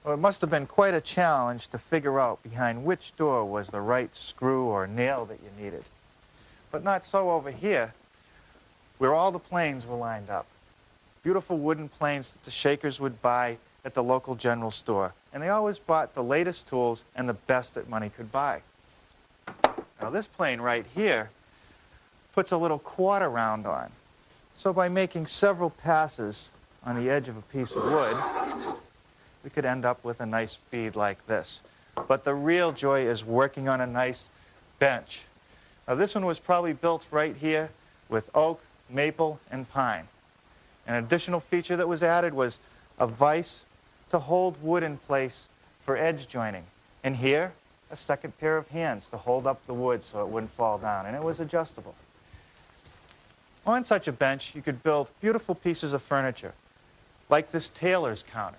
Well, it must have been quite a challenge to figure out behind which door was the right screw or nail that you needed. But not so over here, where all the planes were lined up. Beautiful wooden planes that the Shakers would buy at the local general store. And they always bought the latest tools and the best that money could buy. Now this plane right here puts a little quarter round on. So by making several passes on the edge of a piece of wood, we could end up with a nice bead like this. But the real joy is working on a nice bench. Now this one was probably built right here with oak, maple, and pine. An additional feature that was added was a vise to hold wood in place for edge joining. And here, a second pair of hands to hold up the wood so it wouldn't fall down. And it was adjustable. On such a bench, you could build beautiful pieces of furniture, like this tailor's counter.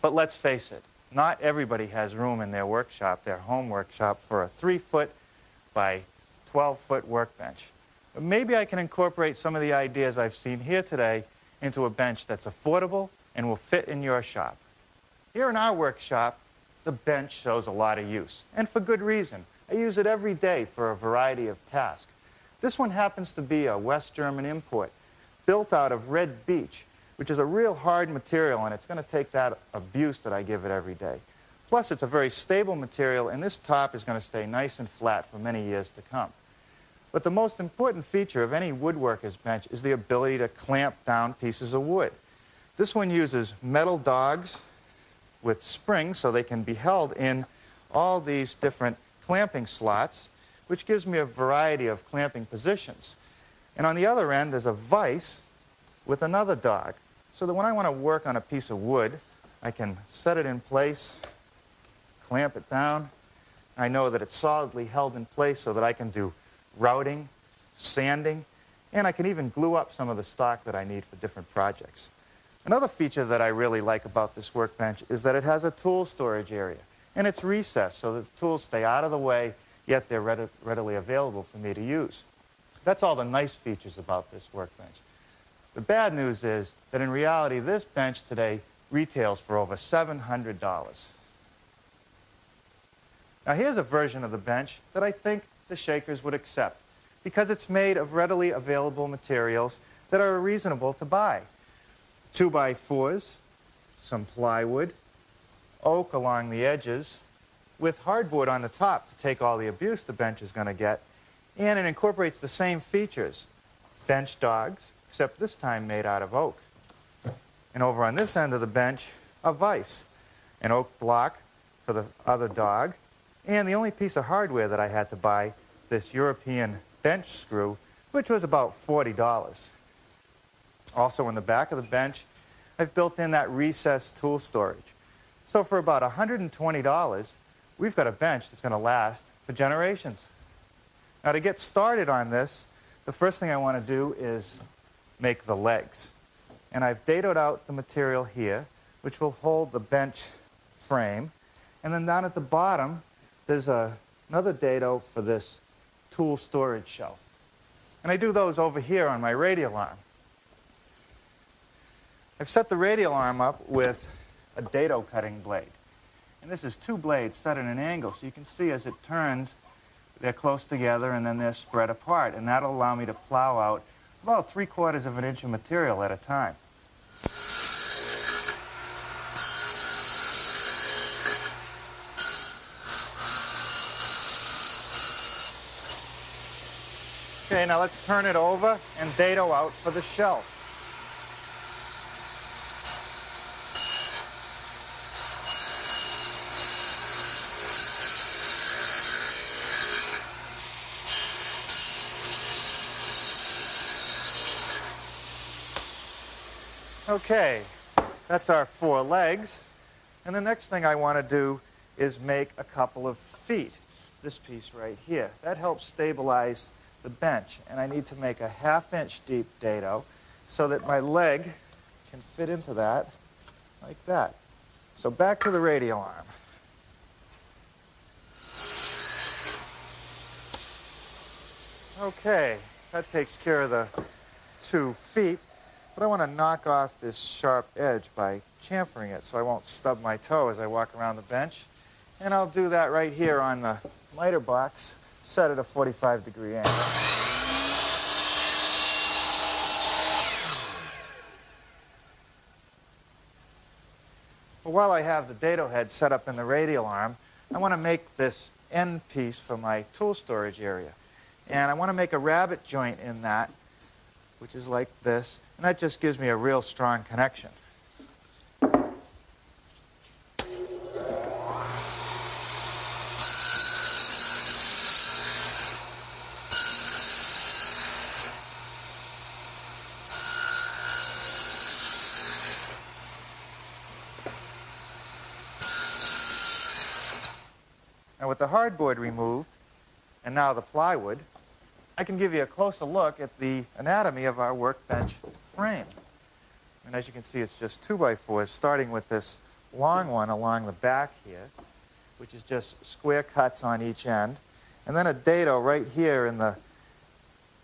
But let's face it, not everybody has room in their workshop, their home workshop, for a 3-foot by 12-foot workbench. But maybe I can incorporate some of the ideas I've seen here today into a bench that's affordable and will fit in your shop. Here in our workshop, the bench shows a lot of use, and for good reason. I use it every day for a variety of tasks. This one happens to be a West German import, built out of red beech, which is a real hard material, and it's going to take that abuse that I give it every day. Plus, it's a very stable material, and this top is going to stay nice and flat for many years to come. But the most important feature of any woodworker's bench is the ability to clamp down pieces of wood. This one uses metal dogs with springs so they can be held in all these different clamping slots, which gives me a variety of clamping positions. And on the other end, there's a vise with another dog, so that when I want to work on a piece of wood, I can set it in place, clamp it down. I know that it's solidly held in place so that I can do routing, sanding, and I can even glue up some of the stock that I need for different projects. Another feature that I really like about this workbench is that it has a tool storage area, and it's recessed so that the tools stay out of the way, yet they're readily available for me to use. That's all the nice features about this workbench. The bad news is that in reality, this bench today retails for over $700. Now here's a version of the bench that I think the Shakers would accept, because it's made of readily available materials that are reasonable to buy. 2x4s, some plywood, oak along the edges, with hardboard on the top to take all the abuse the bench is going to get, and it incorporates the same features. Bench dogs, except this time made out of oak. And over on this end of the bench, a vise, an oak block for the other dog, and the only piece of hardware that I had to buy, this European bench screw, which was about $40. Also in the back of the bench, I've built in that recessed tool storage. So for about $120, we've got a bench that's going to last for generations. Now to get started on this, the first thing I want to do is make the legs. And I've dadoed out the material here, which will hold the bench frame. And then down at the bottom, there's another dado for this tool storage shelf. And I do those over here on my radial arm. I've set the radial arm up with a dado cutting blade. And this is 2 blades set at an angle, so you can see as it turns, they're close together and then they're spread apart. And that'll allow me to plow out about 3/4 of an inch of material at a time. Okay, now let's turn it over and dado out for the shelf. Okay, that's our 4 legs. And the next thing I want to do is make a couple of feet. This piece right here. That helps stabilize the bench. And I need to make a 1/2 inch deep dado so that my leg can fit into that like that. So back to the radial arm. Okay, that takes care of the 2 feet. But I want to knock off this sharp edge by chamfering it so I won't stub my toe as I walk around the bench. And I'll do that right here on the miter box, set at a 45-degree angle. Well, while I have the dado head set up in the radial arm, I want to make this end piece for my tool storage area. And I want to make a rabbet joint in that, which is like this, and that just gives me a real strong connection. Now with the hardboard removed, and now the plywood, I can give you a closer look at the anatomy of our workbench frame. And as you can see, it's just 2x4s, starting with this long one along the back here, which is just square cuts on each end, and then a dado right here in the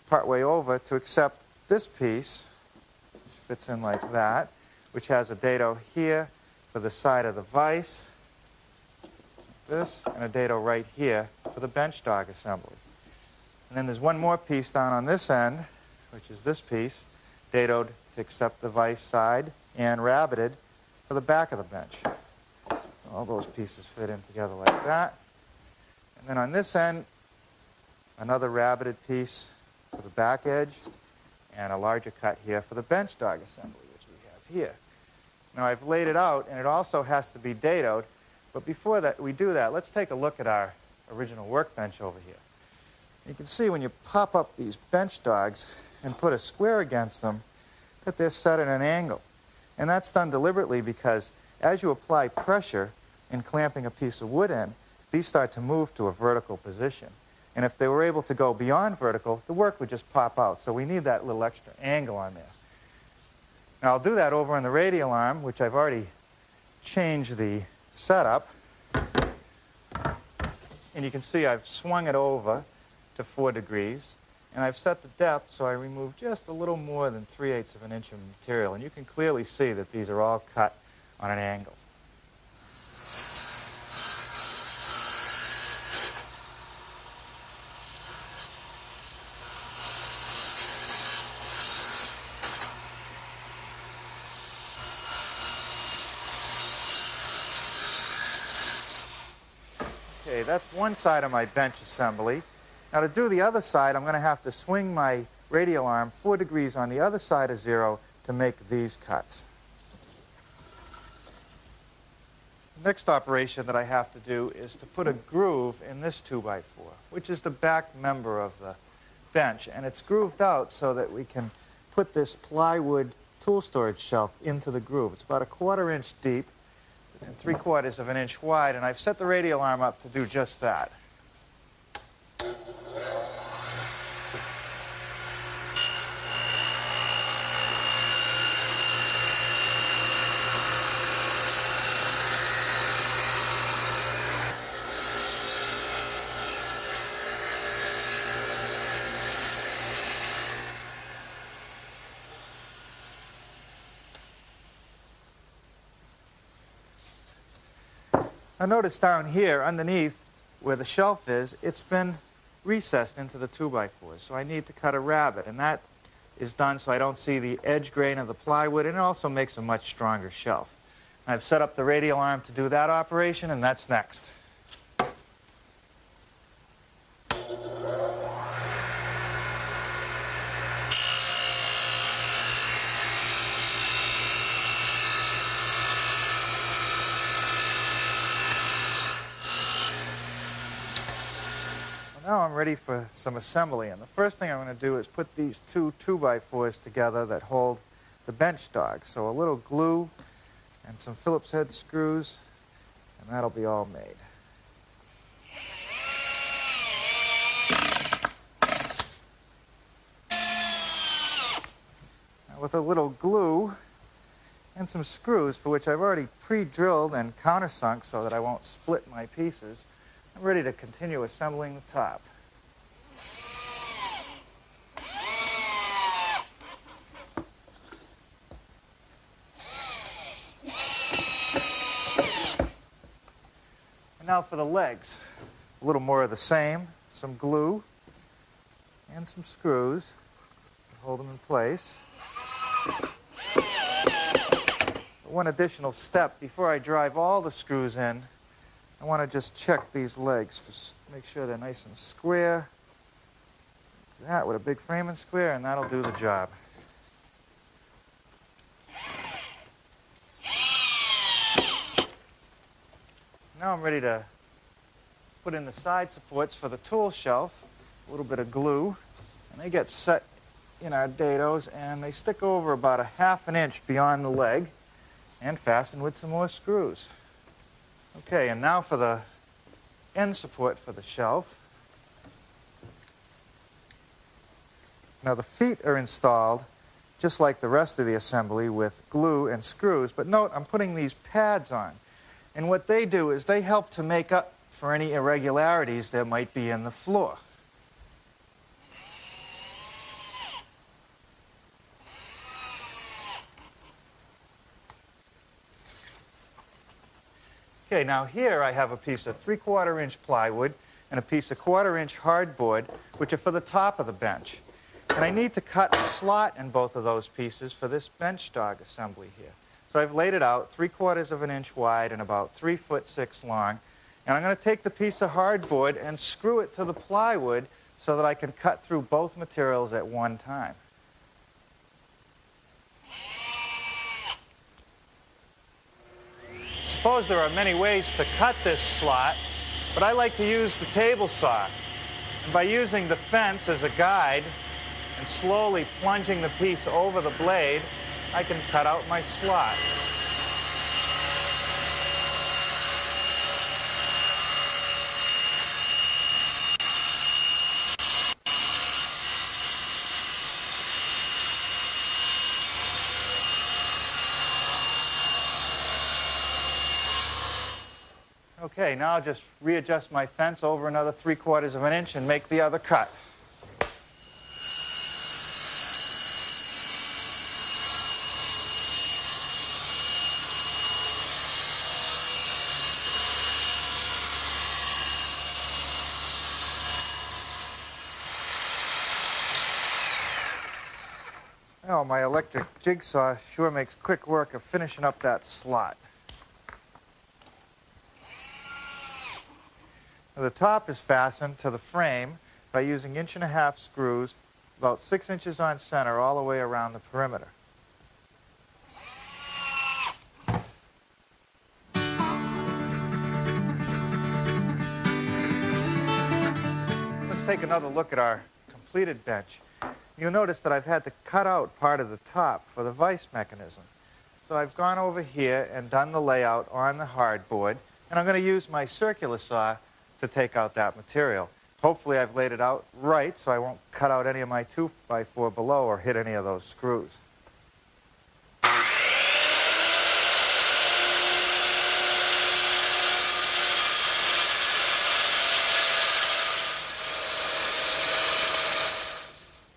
partway over to accept this piece, which fits in like that, which has a dado here for the side of the vise, this, and a dado right here for the bench dog assembly. And then there's one more piece down on this end, which is this piece, dadoed to accept the vise side and rabbeted for the back of the bench. All those pieces fit in together like that. And then on this end, another rabbeted piece for the back edge and a larger cut here for the bench dog assembly, which we have here. Now I've laid it out, and it also has to be dadoed. But before that, we do that, let's take a look at our original workbench over here. You can see when you pop up these bench dogs and put a square against them that they're set at an angle. And that's done deliberately because as you apply pressure in clamping a piece of wood in, these start to move to a vertical position. And if they were able to go beyond vertical, the work would just pop out. So we need that little extra angle on there. Now I'll do that over on the radial arm, which I've already changed the setup. And you can see I've swung it over to 4 degrees, and I've set the depth so I remove just a little more than 3/8 of an inch of material, and you can clearly see that these are all cut on an angle. Okay, that's one side of my bench assembly. Now to do the other side, I'm going to have to swing my radial arm 4 degrees on the other side of 0 to make these cuts. The next operation that I have to do is to put a groove in this 2x4, which is the back member of the bench. And it's grooved out so that we can put this plywood tool storage shelf into the groove. It's about a 1/4 inch deep and 3/4 of an inch wide, and I've set the radial arm up to do just that. Now notice down here underneath where the shelf is, it's been recessed into the 2x4s. So I need to cut a rabbet, and that is done so I don't see the edge grain of the plywood, and it also makes a much stronger shelf. I've set up the radial arm to do that operation, and that's next. Now I'm ready for some assembly, and the first thing I'm going to do is put these two 2x4s together that hold the bench dog. So a little glue and some Phillips head screws, and that'll be all made. Now with a little glue and some screws, for which I've already pre-drilled and countersunk so that I won't split my pieces, I'm ready to continue assembling the top. And now for the legs. A little more of the same. Some glue and some screws to hold them in place. One additional step, before I drive all the screws in, I want to just check these legs, make sure they're nice and square. That with a big frame and square, and that'll do the job. Now I'm ready to put in the side supports for the tool shelf. A little bit of glue, and they get set in our dados, and they stick over about a ½ an inch beyond the leg and fasten with some more screws. Okay, and now for the end support for the shelf. Now the feet are installed just like the rest of the assembly with glue and screws, but note I'm putting these pads on. And what they do is they help to make up for any irregularities there might be in the floor. Okay, now here I have a piece of 3/4 inch plywood and a piece of 1/4 inch hardboard, which are for the top of the bench. And I need to cut a slot in both of those pieces for this bench dog assembly here. So I've laid it out 3/4 of an inch wide and about 3'6" long. And I'm going to take the piece of hardboard and screw it to the plywood so that I can cut through both materials at one time. Suppose there are many ways to cut this slot, but I like to use the table saw. And by using the fence as a guide and slowly plunging the piece over the blade, I can cut out my slot. Okay, now I'll just readjust my fence over another 3/4 of an inch and make the other cut. Oh, my electric jigsaw sure makes quick work of finishing up that slot. The top is fastened to the frame by using 1.5" screws, about 6 inches on center, all the way around the perimeter. Let's take another look at our completed bench. You'll notice that I've had to cut out part of the top for the vise mechanism. So I've gone over here and done the layout on the hardboard, and I'm going to use my circular saw to take out that material. Hopefully I've laid it out right so I won't cut out any of my 2x4 below or hit any of those screws.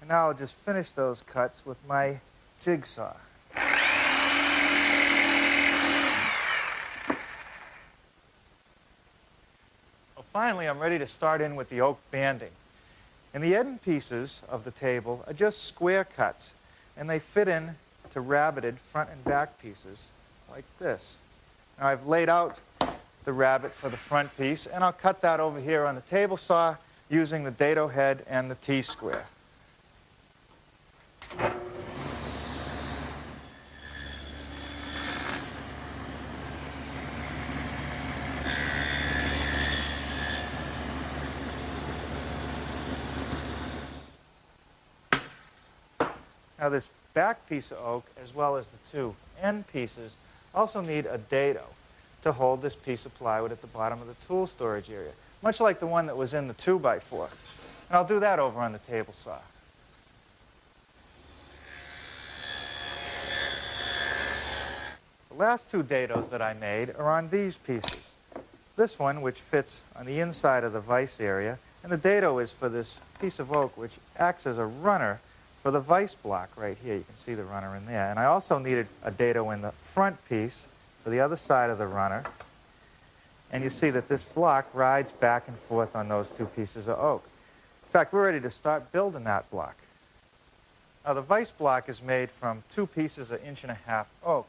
And now I'll just finish those cuts with my jigsaw. Finally, I'm ready to start in with the oak banding. And the end pieces of the table are just square cuts, and they fit in to rabbited front and back pieces like this. Now I've laid out the rabbet for the front piece, and I'll cut that over here on the table saw using the dado head and the T-square. Now this back piece of oak, as well as the two end pieces, also need a dado to hold this piece of plywood at the bottom of the tool storage area, much like the one that was in the 2x4. And I'll do that over on the table saw. The last two dados that I made are on these pieces. This one, which fits on the inside of the vise area, and the dado is for this piece of oak, which acts as a runner for the vise block right here. You can see the runner in there. And I also needed a dado in the front piece for the other side of the runner. And you see that this block rides back and forth on those two pieces of oak. In fact, we're ready to start building that block. Now, the vise block is made from 2 pieces of 1.5-inch oak,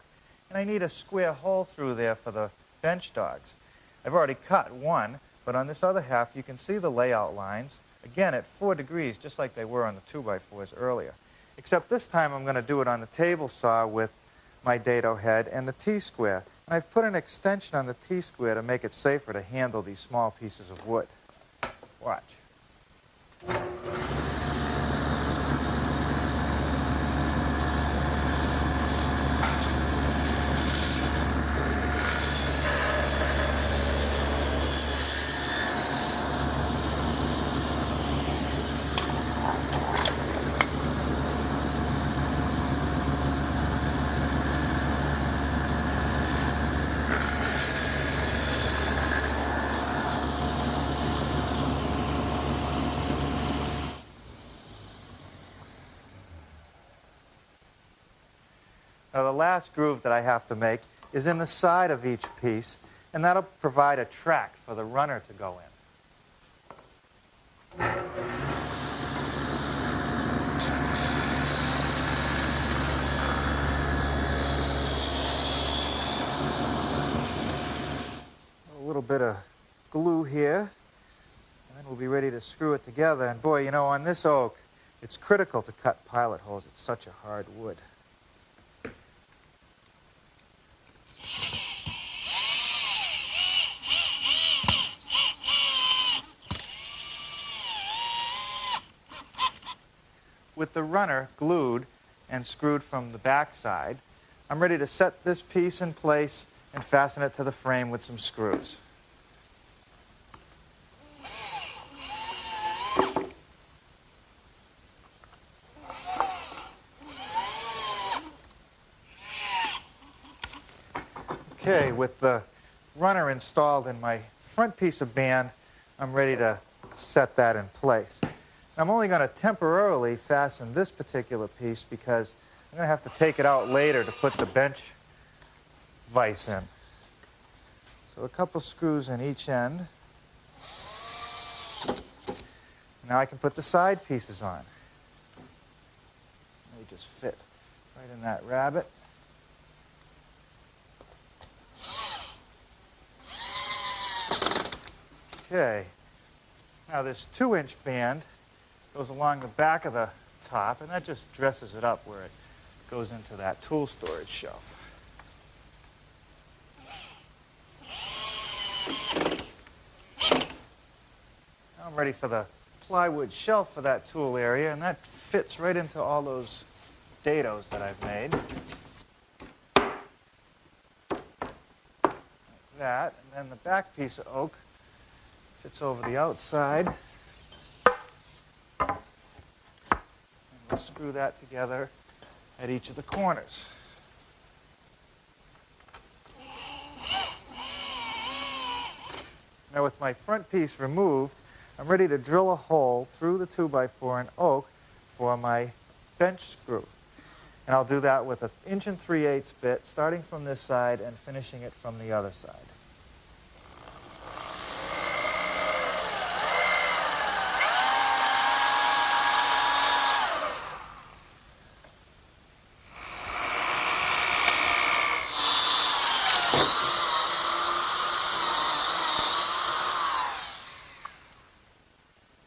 and I need a square hole through there for the bench dogs. I've already cut one, but on this other half, you can see the layout lines, again, at 4 degrees, just like they were on the 2x4s earlier. Except this time, I'm going to do it on the table saw with my dado head and the T-square. And I've put an extension on the T-square to make it safer to handle these small pieces of wood. Watch. Now, the last groove that I have to make is in the side of each piece, and that'll provide a track for the runner to go in. A little bit of glue here, and then we'll be ready to screw it together. And boy, you know, on this oak, it's critical to cut pilot holes. It's such a hard wood. With the runner glued and screwed from the back side, I'm ready to set this piece in place and fasten it to the frame with some screws. Okay, with the runner installed in my front piece of band, I'm ready to set that in place. I'm only going to temporarily fasten this particular piece because I'm going to have to take it out later to put the bench vise in. So a couple screws in each end. Now I can put the side pieces on. They just fit right in that rabbet. Okay. Now this 2-inch band goes along the back of the top, and that just dresses it up where it goes into that tool storage shelf. Now I'm ready for the plywood shelf for that tool area, and that fits right into all those dados that I've made. Like that, and then the back piece of oak fits over the outside. We'll screw that together at each of the corners. Now with my front piece removed, I'm ready to drill a hole through the 2x4 in oak for my bench screw. And I'll do that with an 1 3/8 bit, starting from this side and finishing it from the other side.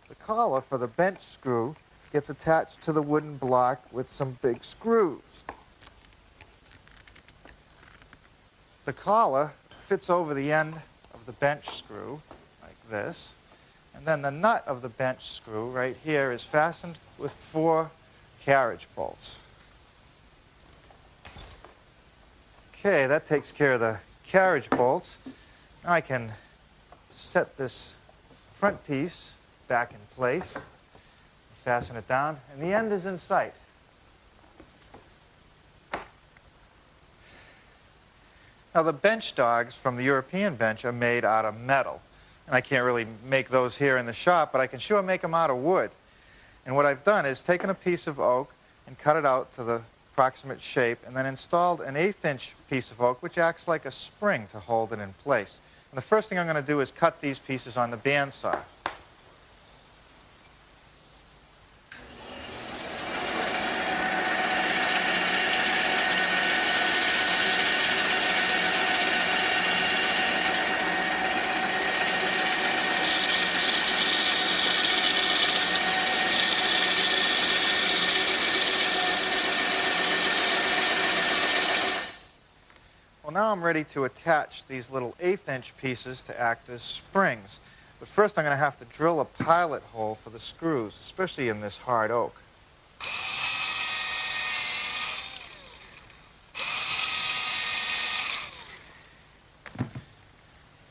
The collar for the bench screw gets attached to the wooden block with some big screws. The collar fits over the end of the bench screw like this, and then the nut of the bench screw right here is fastened with 4 carriage bolts. Okay, that takes care of the carriage bolts. Now I can set this front piece back in place, fasten it down, and the end is in sight. Now the bench dogs from the European bench are made out of metal, and I can't really make those here in the shop, but I can sure make them out of wood. And what I've done is taken a piece of oak and cut it out to the approximate shape and then installed an 1/8-inch piece of oak which acts like a spring to hold it in place. And the first thing I'm going to do is cut these pieces on the bandsaw. Well, now I'm ready to attach these little 1/8-inch pieces to act as springs. But first I'm going to have to drill a pilot hole for the screws, especially in this hard oak.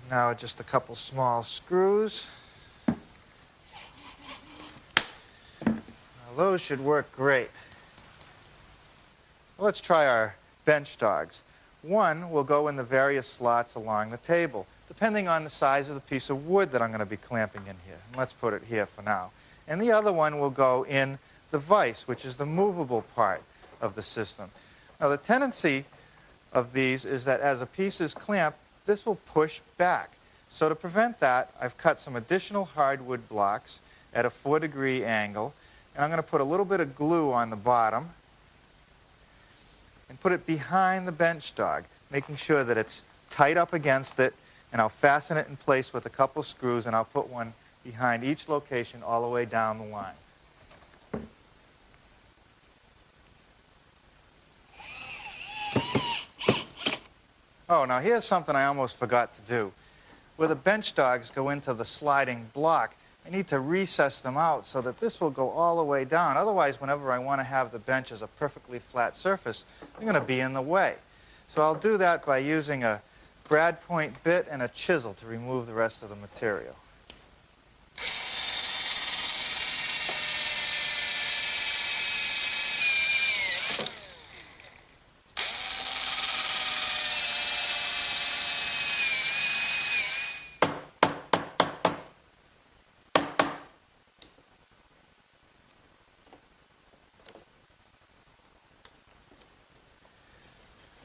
Now just a couple small screws. Now those should work great. Well, let's try our bench dogs. One will go in the various slots along the table, depending on the size of the piece of wood that I'm going to be clamping in here. And let's put it here for now. And the other one will go in the vise, which is the movable part of the system. Now, the tendency of these is that as a piece is clamped, this will push back. So to prevent that, I've cut some additional hardwood blocks at a 4-degree angle, and I'm going to put a little bit of glue on the bottom and put it behind the bench dog, making sure that it's tight up against it, and I'll fasten it in place with a couple screws, and I'll put one behind each location all the way down the line. Oh, now here's something I almost forgot to do. Where the bench dogs go into the sliding block, I need to recess them out so that this will go all the way down. Otherwise, whenever I want to have the bench as a perfectly flat surface, they're going to be in the way. So I'll do that by using a brad point bit and a chisel to remove the rest of the material.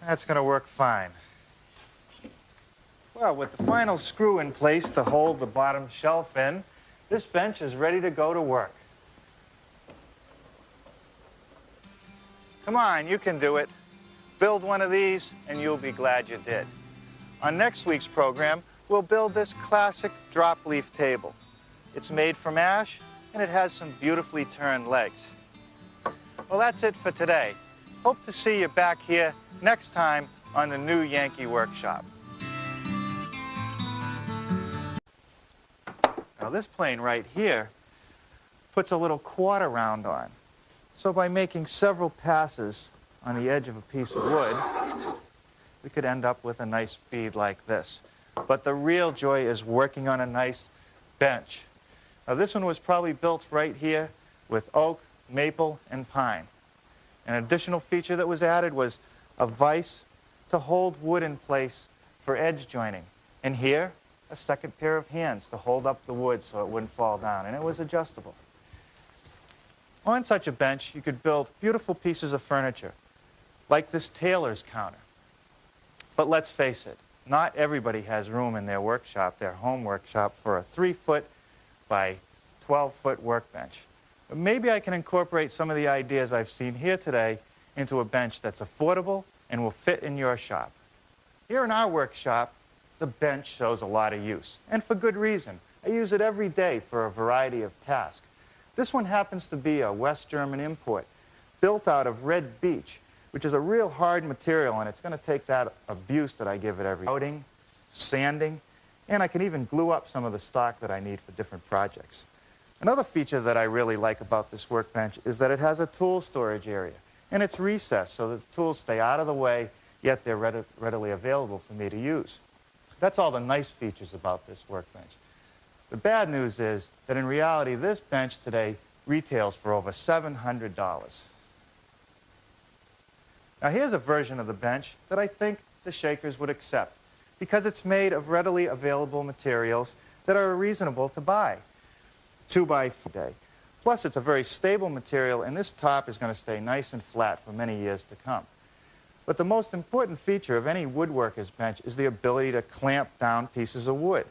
That's going to work fine. Well, with the final screw in place to hold the bottom shelf in, this bench is ready to go to work. Come on, you can do it. Build one of these, and you'll be glad you did. On next week's program, we'll build this classic drop leaf table. It's made from ash, and it has some beautifully turned legs. Well, that's it for today. Hope to see you back here next time on the new Yankee Workshop. Now this plane right here puts a little quarter round on. So by making several passes on the edge of a piece of wood, we could end up with a nice bead like this. But the real joy is working on a nice bench. Now this one was probably built right here with oak, maple, and pine. An additional feature that was added was a vise to hold wood in place for edge joining. And here, a second pair of hands to hold up the wood so it wouldn't fall down. And it was adjustable. On such a bench, you could build beautiful pieces of furniture, like this tailor's counter. But let's face it, not everybody has room in their workshop, their home workshop, for a 3-foot by 12-foot workbench. But maybe I can incorporate some of the ideas I've seen here today into a bench that's affordable and will fit in your shop. Here in our workshop, the bench shows a lot of use, and for good reason. I use it every day for a variety of tasks. This one happens to be a West German import, built out of red beech, which is a real hard material, and it's going to take that abuse that I give it every day. Coating, sanding, and I can even glue up some of the stock that I need for different projects. Another feature that I really like about this workbench is that it has a tool storage area, and it's recessed so that the tools stay out of the way, yet they're readily available for me to use. That's all the nice features about this workbench. The bad news is that in reality, this bench today retails for over $700. Now here's a version of the bench that I think the Shakers would accept, because it's made of readily available materials that are reasonable to buy. 2x4 day. Plus, it's a very stable material, and this top is going to stay nice and flat for many years to come. But the most important feature of any woodworker's bench is the ability to clamp down pieces of wood.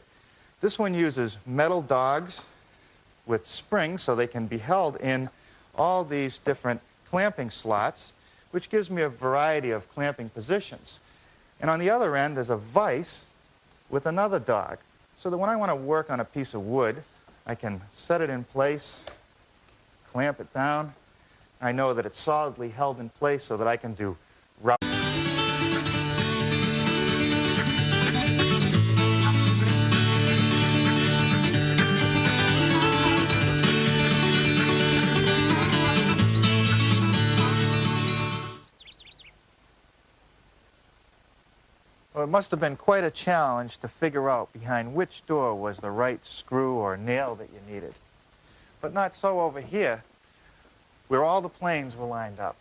This one uses metal dogs with springs so they can be held in all these different clamping slots, which gives me a variety of clamping positions. And on the other end, there's a vise with another dog, so that when I want to work on a piece of wood, I can set it in place, clamp it down. I know that it's solidly held in place so that I can do rough. Well, it must have been quite a challenge to figure out behind which door was the right screw or nail that you needed. But not so over here, where all the planes were lined up.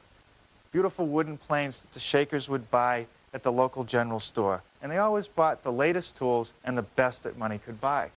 Beautiful wooden planes that the Shakers would buy at the local general store. And they always bought the latest tools and the best that money could buy.